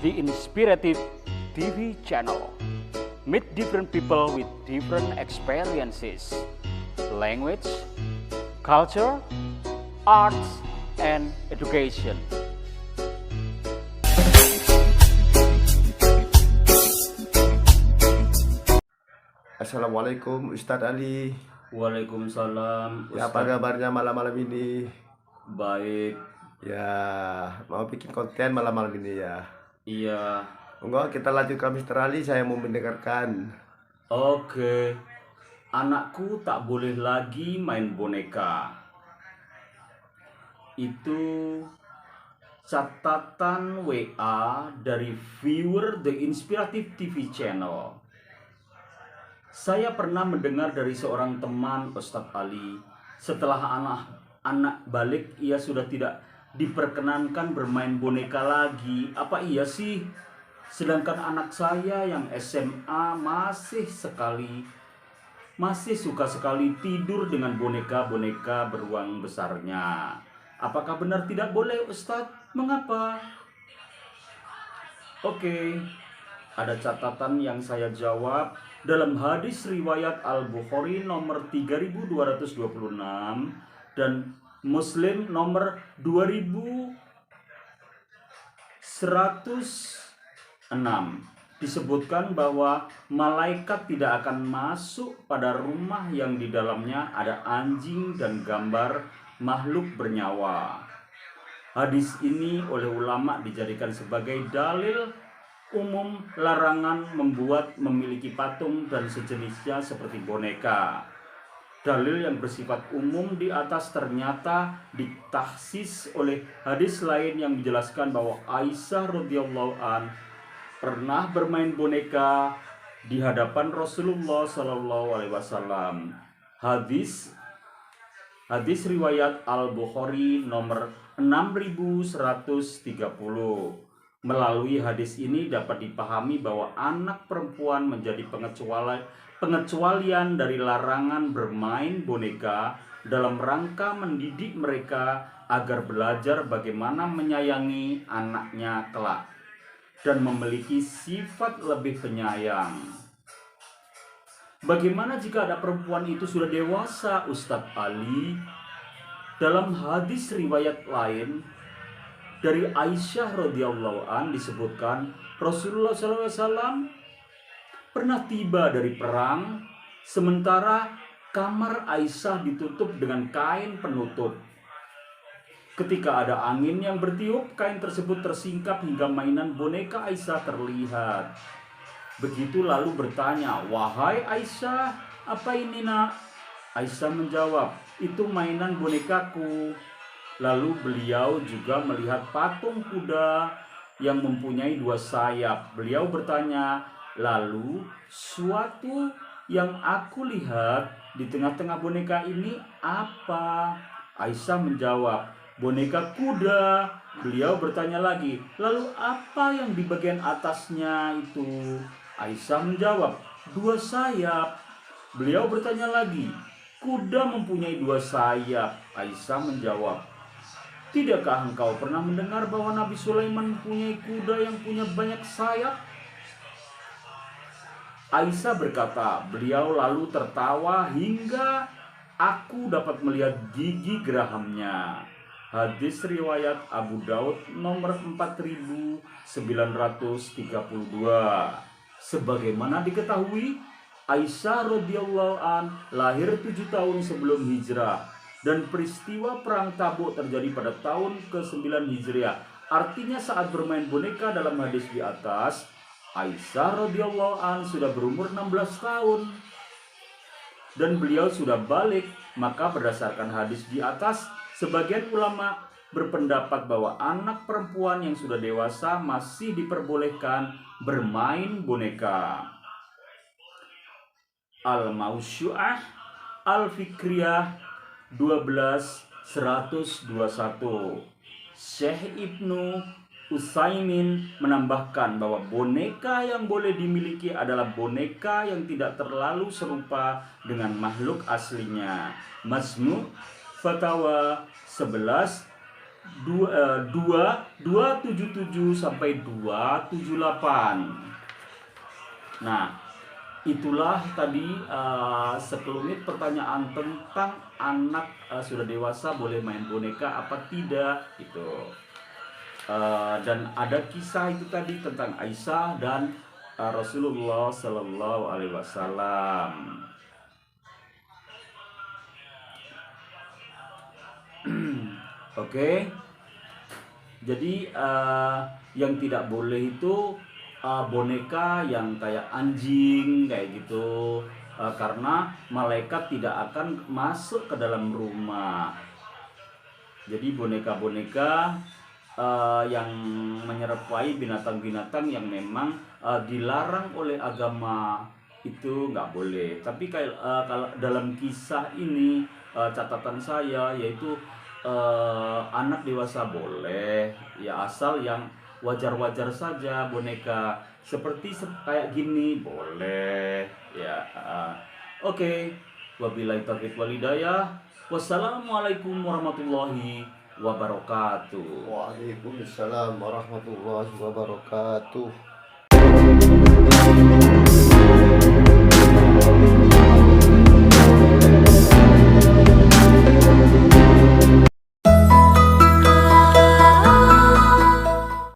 The Inspirative TV channel. Meet different people with different experiences, language, culture, arts, and education. Assalamualaikum Ustadz Ali. Waalaikumsalam. Ya, apa kabarnya malam-malam ini? Baik. Ya, mau bikin konten malam-malam ini ya. Iya. Enggak, kita lanjut ke Mr. Ali, saya mau mendengarkan. Oke. Anakku tak boleh lagi main boneka. Itu catatan WA dari viewer The Inspirative TV channel. Saya pernah mendengar dari seorang teman Ustadz Ali, setelah anak balik ia sudah tidak diperkenankan bermain boneka lagi. Apa iya sih? Sedangkan anak saya yang SMA masih suka sekali tidur dengan boneka-boneka beruang besarnya. Apakah benar tidak boleh, Ustadz? Mengapa? Oke. Ada catatan yang saya jawab dalam hadis riwayat Al-Bukhari nomor 3226 dan Muslim nomor 2106. Disebutkan bahwa malaikat tidak akan masuk pada rumah yang di dalamnya ada anjing dan gambar makhluk bernyawa. Hadis ini oleh ulama dijadikan sebagai dalil umum larangan memiliki patung dan sejenisnya seperti boneka. Dalil yang bersifat umum di atas ternyata ditahsis oleh hadis lain yang menjelaskan bahwa Aisyah radhiyallahu an pernah bermain boneka di hadapan Rasulullah sallallahu alaihi wasallam. Hadis riwayat Al-Bukhari nomor 6130. Melalui hadis ini dapat dipahami bahwa anak perempuan menjadi pengecualian dari larangan bermain boneka dalam rangka mendidik mereka agar belajar bagaimana menyayangi anaknya kelak dan memiliki sifat lebih penyayang. Bagaimana jika ada perempuan itu sudah dewasa, Ustadz Ali? Dalam hadis riwayat lain dari Aisyah radhiyallahu an disebutkan Rasulullah SAW pernah tiba dari perang sementara kamar Aisyah ditutup dengan kain penutup. Ketika ada angin yang bertiup, kain tersebut tersingkap hingga mainan boneka Aisyah terlihat. Begitu lalu bertanya, "Wahai Aisyah, apa ini nak?" Aisyah menjawab, "Itu mainan bonekaku." Lalu beliau juga melihat patung kuda yang mempunyai 2 sayap. Beliau bertanya, "Lalu suatu yang aku lihat di tengah-tengah boneka ini apa?" Aisyah menjawab, "Boneka kuda." Beliau bertanya lagi, "Lalu apa yang di bagian atasnya itu?" Aisyah menjawab, 2 sayap. Beliau bertanya lagi, "Kuda mempunyai 2 sayap." Aisyah menjawab, "Tidakkah engkau pernah mendengar bahwa Nabi Sulaiman mempunyai kuda yang punya banyak sayap?" Aisyah berkata, "Beliau lalu tertawa hingga aku dapat melihat gigi gerahamnya." Hadis riwayat Abu Daud nomor 4932. Sebagaimana diketahui, Aisyah radhiyallahu an lahir 7 tahun sebelum hijrah. Dan peristiwa perang Tabuk terjadi pada tahun ke-9 Hijriah. Artinya saat bermain boneka dalam hadis di atas, Aisyah radhiyallahu an sudah berumur 16 tahun. Dan beliau sudah balik. Maka berdasarkan hadis di atas, sebagian ulama berpendapat bahwa anak perempuan yang sudah dewasa masih diperbolehkan bermain boneka. Al-Mawsu'ah Al-Fikriyah 12/121. Syekh Ibnu Utsaimin menambahkan bahwa boneka yang boleh dimiliki adalah boneka yang tidak terlalu serupa dengan makhluk aslinya. Majmu' Fatawa 11 277 sampai 278. Nah, itulah tadi sekelumit pertanyaan tentang anak sudah dewasa boleh main boneka apa tidak gitu. Dan ada kisah itu tadi tentang Aisyah dan Rasulullah Sallallahu Alaihi Wasallam. Oke, jadi yang tidak boleh itu boneka yang kayak anjing kayak gitu, karena malaikat tidak akan masuk ke dalam rumah. Jadi boneka-boneka yang menyerupai binatang-binatang yang memang dilarang oleh agama itu nggak boleh. Tapi kalau dalam kisah ini catatan saya yaitu anak dewasa boleh ya, asal yang wajar-wajar saja, boneka seperti kayak gini boleh ya. Oke. Wabillahi taufiq walhidayah. Wassalamualaikum warahmatullahi wabarakatuh. Waalaikumsalam warahmatullahi wabarakatuh.